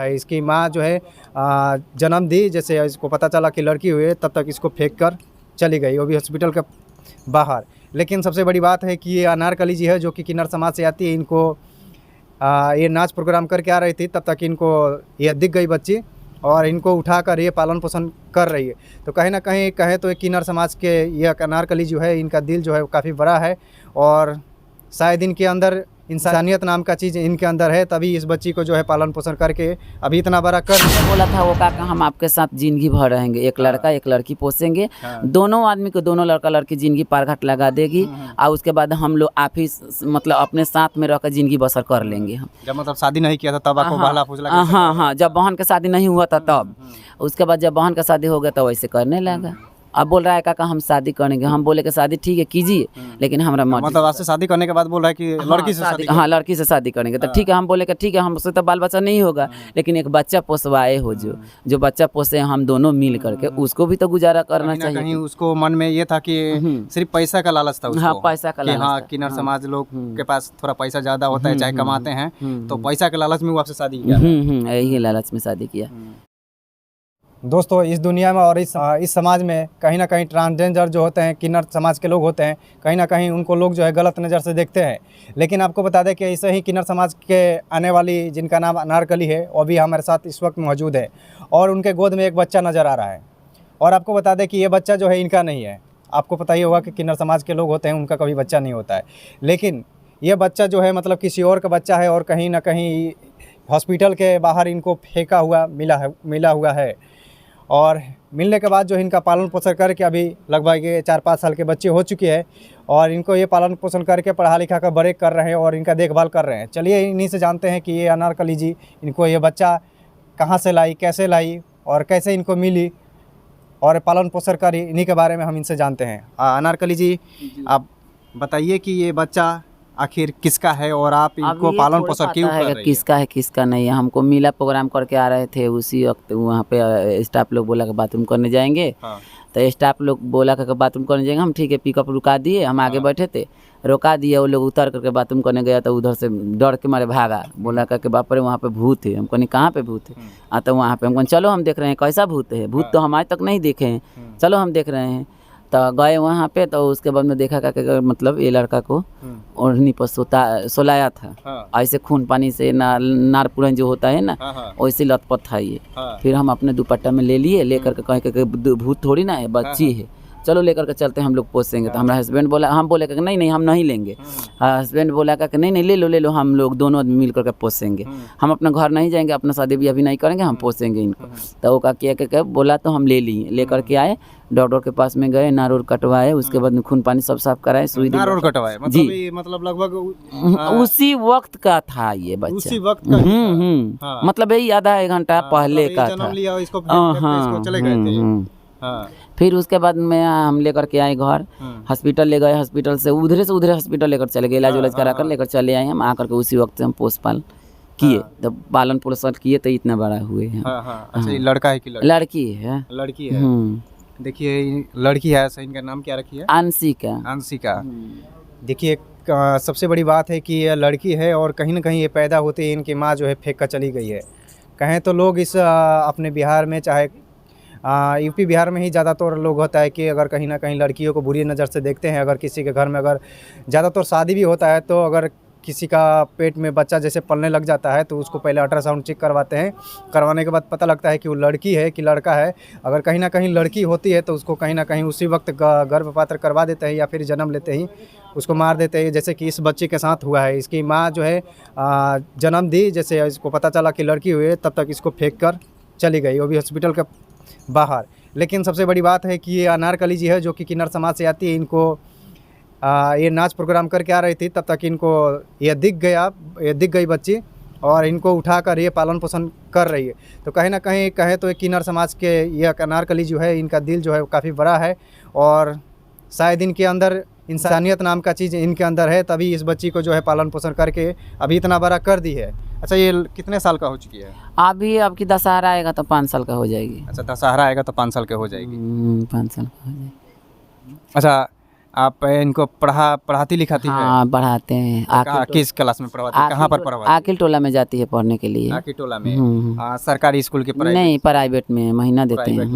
इसकी माँ जो है जन्म दी, जैसे इसको पता चला कि लड़की हुई है तब तक इसको फेंक कर चली गई, वो भी हॉस्पिटल के बाहर। लेकिन सबसे बड़ी बात है कि ये अनारकली जी है जो कि किन्नर समाज से आती है। इनको ये नाच प्रोग्राम करके आ रही थी, तब तक इनको ये दिख गई बच्ची और इनको उठाकर ये पालन पोषण कर रही है। तो कहीं ना कहीं कहे तो किन्नर समाज के ये अनारकली जो है, इनका दिल जो है काफ़ी बड़ा है और शायद इनके अंदर इंसानियत नाम का चीज़ इनके अंदर है, तभी इस बच्ची को जो है पालन पोषण करके अभी इतना बड़ा कर बोला था वो काका हम आपके साथ जिंदगी भर रहेंगे, एक लड़का एक लड़की पोसेंगे, दोनों आदमी को दोनों लड़का लड़की जिंदगी पार घाट लगा देगी और उसके बाद हम लोग आप ही मतलब अपने साथ में रहकर जिंदगी बसर कर लेंगे। हम जब मतलब शादी नहीं किया था तब आपको बहला फुसला हाँ, जब बहन का शादी नहीं हुआ था तब, उसके बाद जब बहन का शादी हो गया तो वैसे करने लगा। अब बोल रहा है काका हम शादी करेंगे, हम बोले कि शादी ठीक है कीजिए, लेकिन हमारा मतलब आपसे शादी करने के बाद बोल रहा है कि लड़की से शादी, हाँ लड़की से शादी करेंगे। तो ठीक है, हम बोले कि ठीक है हमसे तो बाल बच्चा नहीं होगा, लेकिन एक बच्चा पोसवाए हो, जो बच्चा पोसे हम दोनों मिल करके, उसको भी तो गुजारा करना चाहिए। कहीं उसको मन में ये था कि सिर्फ पैसा का लालच था उसको। हाँ पैसा का लालच, हाँ किन्नर समाज लोग के पास थोड़ा पैसा ज्यादा होता है, चाहे कमाते हैं, तो पैसा के लालच में वो आपसे शादी किया। यही लालच में शादी किया। दोस्तों इस दुनिया में और इस समाज में कहीं ना कहीं ट्रांसजेंडर जो होते हैं, किन्नर समाज के लोग होते हैं, कहीं ना कहीं उनको लोग जो है गलत नज़र से देखते हैं। लेकिन आपको बता दें कि ऐसे ही किन्नर समाज के आने वाली जिनका नाम अनारकली है, वो भी हमारे साथ इस वक्त मौजूद है और उनके गोद में एक बच्चा नज़र आ रहा है। और आपको बता दें कि ये बच्चा जो है इनका नहीं है। आपको पता ही होगा कि किन्नर समाज के लोग होते हैं, उनका कभी बच्चा नहीं होता है, लेकिन ये बच्चा जो है मतलब किसी और का बच्चा है और कहीं ना कहीं हॉस्पिटल के बाहर इनको फेंका हुआ मिला हुआ है। और मिलने के बाद जो इनका पालन पोषण करके अभी लगभग ये 4-5 साल के बच्चे हो चुके हैं और इनको ये पालन पोषण करके पढ़ा लिखा कर बड़े कर रहे हैं और इनका देखभाल कर रहे हैं। चलिए इन्हीं से जानते हैं कि ये अनारकली जी इनको ये बच्चा कहाँ से लाई, कैसे लाई और कैसे इनको मिली और पालन पोषण करी, इन्हीं के बारे में हम इनसे जानते हैं। अनारकली जी आप बताइए कि ये बच्चा आखिर किसका है और आप इनको पालन पोषण क्यों कर रही हैं? किसका है किसका नहीं है, हमको मिला प्रोग्राम करके आ रहे थे, उसी वक्त वहाँ पे स्टाफ लोग बोला कि बाथरूम करने जाएंगे। तो स्टाफ लोग बोला कि बाथरूम करने जाएंगे, हम ठीक है पिकअप रुका दिए, हम आगे बैठे थे, रोका दिए, वो लोग उतर करके बाथरूम करने गया तो उधर से डर के मारे भागा, बोला कि बाप रे वहाँ पे भूत है। हमको नहीं कहाँ पे भूत है, तो वहाँ पे हमको चलो हम देख रहे हैं कैसा भूत है, भूत तो हम आज तक नहीं देखे हैं, चलो हम देख रहे हैं। तो गए वहाँ पे, तो उसके बाद में देखा कि मतलब ये लड़का को ओढ़नी पर सोलाया था, ऐसे खून पानी से नार पुरन जो होता है ना, वैसे लथपथ था ये। फिर हम अपने दुपट्टा में ले लिए, लेकर के कहे कि भूत थोड़ी ना है, बच्ची है, चलो लेकर के चलते हम लोग पोसेंगे। तो हमारा हस्बैंड बोला, हम बोले कि नहीं हम नहीं लेंगे। हस्बैंड बोला कि नहीं ले लो, हम लोग दोनों मिल करके पोसेंगे, हम अपना घर नहीं जाएंगे, अपना शादी भी अभी नहीं करेंगे, हम पोसेंगे इनको। तो वो का किया बोला, तो हम ले लिए, लेकर के आए, डॉक्टर के पास में गए, नार और कटवाए, उसके बाद में खून पानी सब साफ कराए, सुई नार और कटवाए जी, मतलब लगभग उसी वक्त का था ये बच्चा, उसी वक्त का मतलब यही आधा एक घंटा पहले का था। चले गए थे। फिर उसके बाद में हम लेकर के आए घर, हॉस्पिटल ले गए, हॉस्पिटल से उधरे हॉस्पिटल लेकर चले गए, इलाज उलाज करा कर लेकर चले आए हम। आकर के उसी वक्त से हम पोषपाल किए, तो पालन पोषण किए, तो इतना बड़ा हुए हैं। अच्छा, लड़का है कि लड़की है? लड़की है। देखिए लड़की है, सही इनका नाम क्या रखी है? अंशिका। देखिए सबसे बड़ी बात है कि ये लड़की है और कहीं ना कहीं ये पैदा होते ही इनकी माँ जो है फेंक कर चली गई है। कहें तो लोग इस अपने बिहार में, चाहे यूपी बिहार में ही ज़्यादातर लोग होता है कि अगर कहीं ना कहीं लड़कियों को बुरी नज़र से देखते हैं। अगर किसी के घर में अगर ज़्यादातर शादी भी होता है तो अगर किसी का पेट में बच्चा जैसे पलने लग जाता है तो उसको पहले अल्ट्रासाउंड चेक करवाते हैं, करवाने के बाद पता लगता है कि वो लड़की है कि लड़का है। अगर कहीं ना कहीं लड़की होती है तो उसको कहीं ना कहीं उसी वक्त गर्भपात करवा देते हैं या फिर जन्म लेते ही उसको मार देते हैं, जैसे कि इस बच्चे के साथ हुआ है। इसकी माँ जो है जन्म दी, जैसे इसको पता चला कि लड़की हुई है तब तक इसको फेंक कर चली गई, वो भी हॉस्पिटल के बाहर। लेकिन सबसे बड़ी बात है कि ये अनारकली जी है जो कि किन्नर समाज से आती है। इनको ये नाच प्रोग्राम करके आ रही थी, तब तक इनको ये दिख गई बच्ची और इनको उठाकर ये पालन पोषण कर रही है। तो कहीं ना कहीं कहे तो किन्नर समाज के ये अनारकली जो है, इनका दिल जो है काफ़ी बड़ा है और शायद इनके अंदर इंसानियत नाम का चीज़ इनके अंदर है, तभी इस बच्ची को जो है पालन पोषण करके अभी इतना बड़ा कर दी है। अच्छा, ये कितने साल का हो चुकी है? अभी आपकी दशहरा आएगा तो 5 साल का हो जाएगी। अच्छा, दशहरा आएगा तो 5 साल के हो जाएगी। 5 साल का हो जाएगी। अच्छा, आप इनको पढ़ाती लिखाती है? हाँ पढ़ाते हैं। किस क्लास में पढ़वाती है? कहाँ पर पढ़वाती है? आकिल टोला में जाती है पढ़ने के लिए। आकिल टोला में? सरकारी स्कूल के? नहीं, प्राइवेट में महीना देते हैं।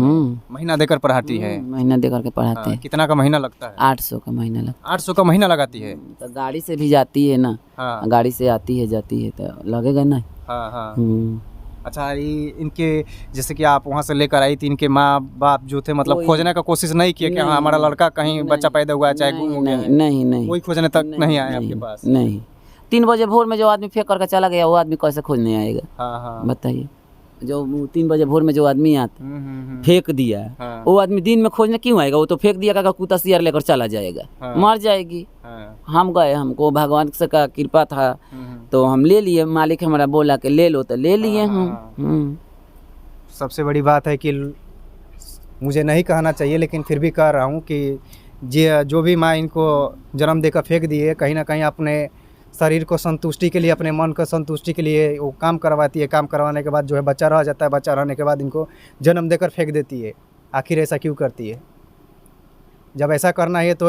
महीना देकर पढ़ाती है? महीना देकर के पढ़ाते हैं। कितना का महीना लगता है? 800 का महीना लगता है। 800 का महीना लगाती है? तो गाड़ी से भी जाती है ना। गाड़ी से आती है जाती है तो लगेगा ना। अच्छा, इनके जैसे कि आप वहाँ से लेकर आई थी, इनके माँ बाप जो थे मतलब खोजने का कोशिश नहीं किया कि हाँ हमारा लड़का कहीं बच्चा पैदा हुआ है चाहे गुम हो गया? नहीं, कोई खोजने तक नहीं आया आपके पास? नहीं। 3 बजे भोर में जो आदमी फेंक करके चला गया वो आदमी कैसे खोजने आएगा? बताइए। जो 3 बजे भोर में जो आदमी आता फेंक दिया वो आदमी दिन में खोजने क्यों आएगा? वो तो फेंक दिया का कुत्ता सियार लेकर चला जाएगा, मर जाएगी। हम गए, हमको भगवान से का कृपा था तो हम ले लिए। मालिक हमारा बोला कि ले लो तो ले लिए हम। सबसे बड़ी बात है कि मुझे नहीं कहना चाहिए लेकिन फिर भी कह रहा हूँ कि जो भी माँ इनको जन्म देकर फेंक दी है, कहीं ना कहीं अपने शरीर को संतुष्टि के लिए, अपने मन को संतुष्टि के लिए वो काम करवाती है। काम करवाने के बाद जो है बच्चा रह जाता है, बच्चा रहने के बाद इनको जन्म देकर फेंक देती है। आखिर ऐसा क्यों करती है? जब ऐसा करना है तो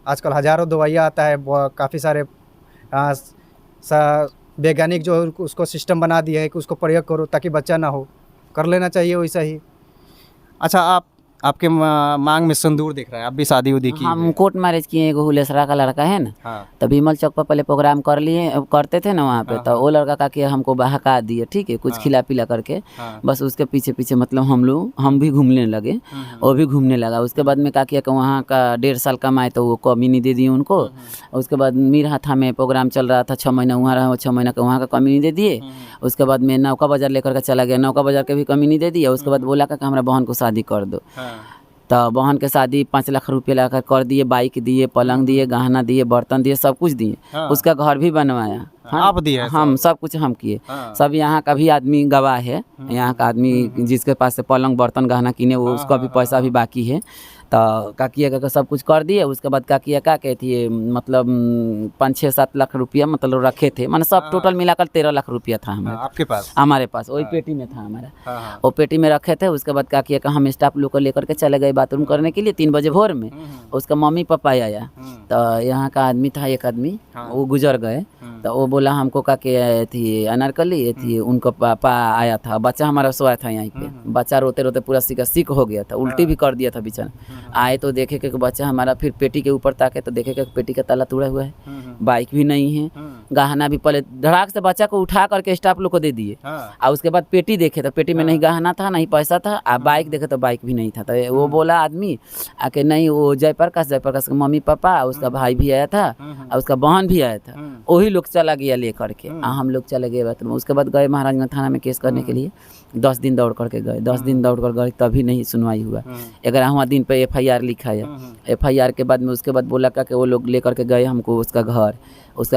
आजकल हज़ारों दवाइयाँ आता है, काफ़ी सारे वैज्ञानिक जो उसको सिस्टम बना दिया है कि उसको प्रयोग करो ताकि बच्चा ना हो, कर लेना चाहिए वैसा ही। अच्छा, आपके मांग में सिंदूर दिख रहा है, आप भी शादी उदी की? हम कोर्ट मैरिज किए। एगो हुलेसरा का लड़का है ना, तो भीमल चौक पर पहले प्रोग्राम करते थे ना वहाँ पे, तो वो लड़का का कि हमको बहका दिए, ठीक है, कुछ खिला पिला करके। बस उसके पीछे पीछे मतलब हम भी घूमने लगे, वो भी घूमने लगा। उसके बाद में का किया कि वहाँ का 1.5 साल कमाए तो वो कमीनी दे दी उनको। उसके बाद मीरहाथा में प्रोग्राम चल रहा था, 6 महीना वहाँ रहा, 6 महीना का वहाँ का कमीनी दे दिए। उसके बाद में नौका बाजार लेकर के चला गया, नौका बाजार के भी कमीनी दे दिया। उसके बाद बोला कि हमारा बहन को शादी कर दो। तो बहन के शादी 5 लाख रुपये ला कर दिए, बाइक दिए, पलंग दिए, गहना दिए, बर्तन दिए, सब कुछ दिए। उसका घर भी बनवाया, आप दिए? हम सब कुछ हम किए। सब यहाँ का भी आदमी गवाह है, यहाँ का आदमी जिसके पास से पलंग बर्तन गहना किने वो उसका भी पैसा भी बाकी है। तो का किया का सब कुछ कर दिए। उसके बाद का किया का कहती है मतलब 5-6-7 लाख रुपया मतलब रखे थे, मतलब सब टोटल मिलाकर 13 लाख रुपया था हमारे आपके पास? हमारे पास वही पेटी में था हमारा, वो पेटी में रखे थे। उसके बाद क्या किया कि हम स्टाफ लोग को लेकर के चले गए बाथरूम करने के लिए 3 बजे भोर में। उसका मम्मी पापा आया, तो यहाँ का आदमी था एक आदमी, वो गुजर गए। तो वो बोला हमको का के थी अनारकली थी, उनको पापा आया था, बच्चा हमारा सोया था यहीं पे। बच्चा रोते रोते पूरा सिक हो गया था, उल्टी भी कर दिया था बेचारा। आए तो देखे कि बच्चा हमारा, फिर पेटी के ऊपर ताके तो देखे कि पेटी का ताला टूटा हुआ है, बाइक भी नहीं है, गहना भी। पहले धड़ाक से बच्चा को उठा करके स्टाफ लोग को दे दिए। और उसके बाद पेटी देखे तो पेटी में नहीं गहना था, नहीं पैसा था। और बाइक देखे तो बाइक भी नहीं था। तो वो बोला आदमी आके नहीं, वो जयप्रकाश के मम्मी पापा, उसका भाई भी आया था और उसका बहन भी आया था, वही लोग चला गया ले करके। हम लोग चले गए बाथरूम। उसके बाद गए महाराजगंज थाना में केस करने के लिए। 10 दिन दौड़ करके गए, 10 दिन दौड़ कर गए, तभी नहीं सुनवाई हुआ। 11वां दिन पे FIR लिखा है। FIR के बाद में उसके बाद बोला कि वो लोग लेकर के गए हमको उसका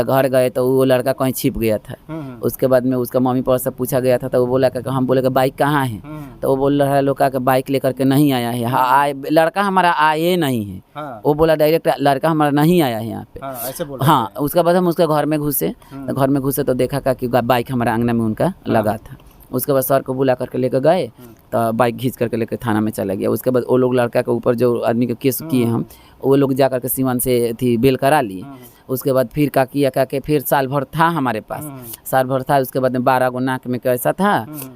घर गए तो वो लड़का कहीं छिप गया था। उसके बाद में उसका मम्मी पापा से पूछा गया था, तो वो बोला कि हम बोले कि बाइक कहाँ है? तो वो बोल रहा है लोग का बाइक लेकर के नहीं आया है, लड़का हमारा आए नहीं है। वो बोला डायरेक्ट लड़का हमारा नहीं आया है यहाँ पे। ऐसे बोला? हाँ। उसके बाद हम उसके घर में घुसे, तो घर में घुसे तो देखा कि बाइक हमारा अंगना में उनका लगा था। उसके बाद सर को बुला करके लेकर गए, तो बाइक घींच करके लेकर थाना में चला गया। उसके बाद वो लोग लड़का के ऊपर जो आदमी के केस किए हम, वो लोग जा करके सीवन से थी बेल करा लिए। उसके बाद फिर का किया के फिर साल भर था हमारे पास, साल भर था। उसके बाद में 12 गो नाक में कैसा था,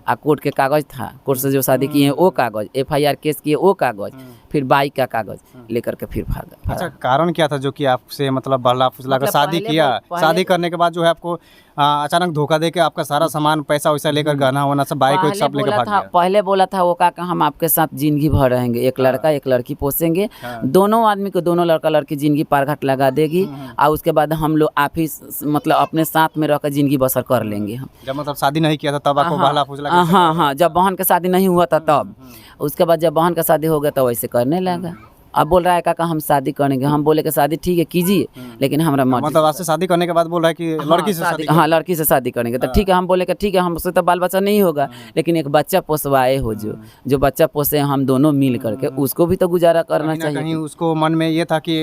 आ कोर्ट के कागज था, कोर्ट से जो शादी किए हैं वो कागज, FIR केस किए वो कागज, फिर बाइक का कागज लेकर के फिर भागा। अच्छा, कारण क्या था जो कि आपसे मतलब बहला फुसला कर शादी किया? शादी करने के बाद जो है आपको अचानक धोखा दे के आपका सारा सामान पैसा वैसा लेकर गहना वहना सब बाइक वाइक सब लेकर भाग गया? पहले बोला था वो का हम आपके साथ जिंदगी भर रहेंगे, एक लड़का एक लड़की पोसेंगे, दोनों आदमी को दोनों लड़का लड़की जिंदगी पार घाट लगा देगी। और उसके बाद हम लोग ऑफिस मतलब अपने साथ में रहकर जिंदगी बसर कर लेंगे हम। जब मतलब शादी नहीं किया था तब आपको बहला फुसला? हाँ, जब बहन का शादी नहीं हुआ था तब। उसके बाद जब बहन का शादी हो गया तो वैसे करने लगा। अब बोल रहा है काका हम शादी करेंगे। हम बोले कि शादी ठीक है कीजिए, लेकिन हमारा मतलब आपसे शादी करने के बाद बोल रहा है कि लड़की से शादी? हाँ, लड़की से शादी करेंगे। तो ठीक है, हम बोले कि ठीक है, हमसे तो बाल बच्चा नहीं होगा, लेकिन एक बच्चा पोसवाए हो, जो बच्चा पोसे हम दोनों मिल करके, उसको भी तो गुजारा करना चाहिए। कहीं उसको मन में ये था कि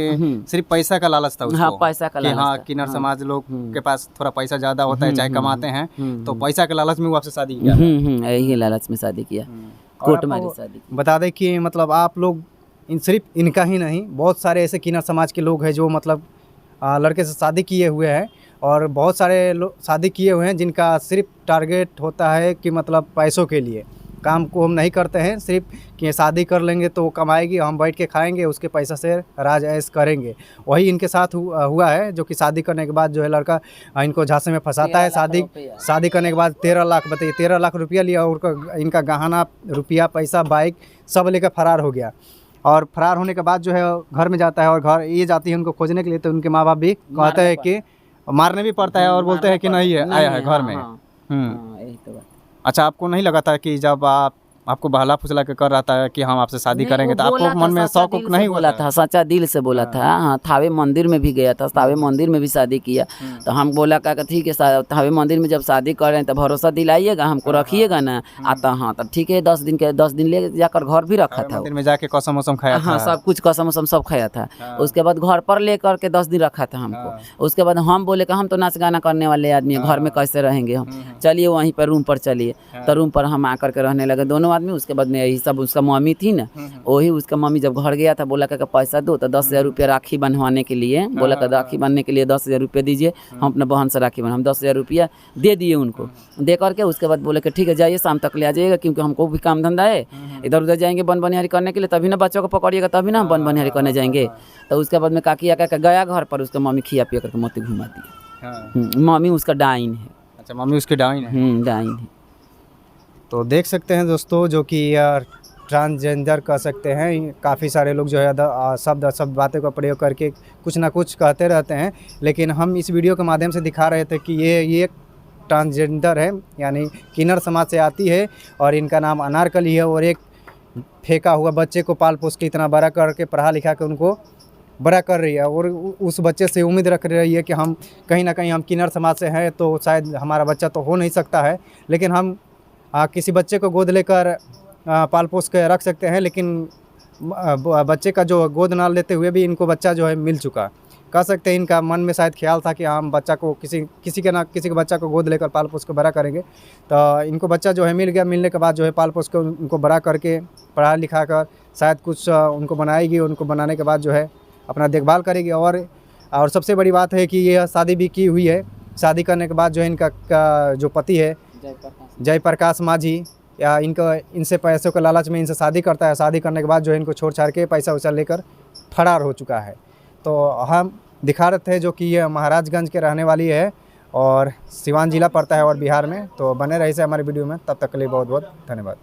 सिर्फ पैसा का लालच था उसको। हाँ, पैसा का लालच। हाँ, किन्नर समाज लोग के पास थोड़ा पैसा ज्यादा होता है, चाहे कमाते हैं, तो पैसा के लालच में वो आपसे शादी किया? यही लालच में शादी किया, कोर्ट मैरिज शादी। बता दें कि मतलब आप लोग इन सिर्फ इनका ही नहीं, बहुत सारे ऐसे किन्नर समाज के लोग हैं जो मतलब लड़के से शादी किए हुए हैं, और बहुत सारे लोग शादी किए हुए हैं जिनका सिर्फ टारगेट होता है कि मतलब पैसों के लिए काम को हम नहीं करते हैं, सिर्फ कि शादी कर लेंगे तो कमाएगी, हम बैठ के खाएंगे, उसके पैसा से राज ऐश करेंगे। वही इनके साथ हुआ है, जो कि शादी करने के बाद जो है लड़का इनको झांसे में फंसाता है। शादी करने के बाद 13 लाख, बताइए 13 लाख रुपया लिया, और इनका गहना रुपया पैसा बाइक सब लेकर फरार हो गया। और फरार होने के बाद जो है घर में जाता है, और घर ये जाती है उनको खोजने के लिए, तो उनके माँ बाप भी कहते हैं कि मारने भी पड़ता है, और बोलते हैं कि नहीं है आया है घर में। यही तो बात। अच्छा, आपको नहीं लगा था कि जब आपको बहला फुसला के कर रहा था कि हम आपसे शादी करेंगे, तो आपको मन में शौक नहीं बोला था? सच्चा दिल से बोला था। हाँ, थावे मंदिर में भी गया था, थावे मंदिर में भी शादी किया। तो हम बोला का ठीक है, थावे मंदिर में जब शादी कर रहे हैं तो भरोसा दिलाइएगा, हमको रखिएगा ना। आता हाँ, तब ठीक है, 10 दिन ले जाकर घर भी रखा था, मंदिर में जाके कसम वसम खाया था। हाँ, सब कुछ कसम वसम सब खाया था। उसके बाद घर पर लेकर के 10 दिन रखा था हमको। उसके बाद हम बोले कि हम तो नाच गाना करने वाले आदमी, घर में कैसे रहेंगे हम, चलिए वहीं पर रूम पर चलिए। तो रूम पर हम आकर के रहने लगे दोनों आदमी। उसके बाद में यही सब उसका मम्मी थी ना, वही उसका मम्मी जब घर गया था बोला का पैसा दो, तो 10,000 रुपया राखी बंधवाने के लिए बोला का राखी बांधने के लिए 10,000 रुपया दीजिए, हम अपने बहन से राखी हम 10,000 रुपया दे दिए उनको। दे करके उसके बाद बोले कि ठीक है जाइए, शाम तक ले आ जाइएगा, क्योंकि हमको भी काम धंधा है, इधर उधर जाएंगे बन बनिहारी करने के लिए, तभी ना बच्चों को पकड़िएगा, तभी ना हम बन बनिहारी करने जाएंगे। तो उसके बाद में काकी आका गया घर पर, उसका मम्मी खिया पिया करके मोती घुमा दिया। मम्मी उसका डाइन है। अच्छा, मम्मी उसकी डाइन है। डाइन है। तो देख सकते हैं दोस्तों, जो कि ट्रांसजेंडर कह सकते हैं, काफ़ी सारे लोग जो है सब बातें का प्रयोग करके कुछ ना कुछ कहते रहते हैं, लेकिन हम इस वीडियो के माध्यम से दिखा रहे थे कि ये ट्रांसजेंडर है, यानी किन्नर समाज से आती है, और इनका नाम अनारकली है, और एक फेंका हुआ बच्चे को पाल पोस के इतना बड़ा करके पढ़ा लिखा के उनको बड़ा कर रही है, और उस बच्चे से उम्मीद रख रही है कि हम कहीं ना कहीं हम किन्नर समाज से हैं, तो शायद हमारा बच्चा तो हो नहीं सकता है, लेकिन हम किसी बच्चे को गोद लेकर पाल पोस के रख सकते हैं, लेकिन बच्चे का जो गोद ना लेते हुए भी इनको बच्चा जो है मिल चुका। कह सकते हैं इनका मन में शायद ख्याल था कि हम बच्चा को किसी के बच्चा को गोद लेकर पाल पोस के बड़ा करेंगे। तो इनको बच्चा जो है मिल गया, मिलने के बाद जो है पाल पोस के उनको बड़ा करके पढ़ा लिखा कर शायद कुछ उनको बनाएगी, उनको बनाने के बाद जो है अपना देखभाल करेगी। और सबसे बड़ी बात है कि ये शादी भी की हुई है। शादी करने के बाद जो है इनका जो पति है जयप्रकाश माझी, या इनसे पैसों के लालच में इनसे शादी करता है। शादी करने के बाद जो है इनको छोड़ छाड़ के पैसा वैसा लेकर फरार हो चुका है। तो हम दिखा रहे थे जो कि ये महाराजगंज के रहने वाली है, और सिवान जिला पड़ता है और बिहार में। तो बने रहे से हमारे वीडियो में, तब तक के लिए बहुत बहुत धन्यवाद।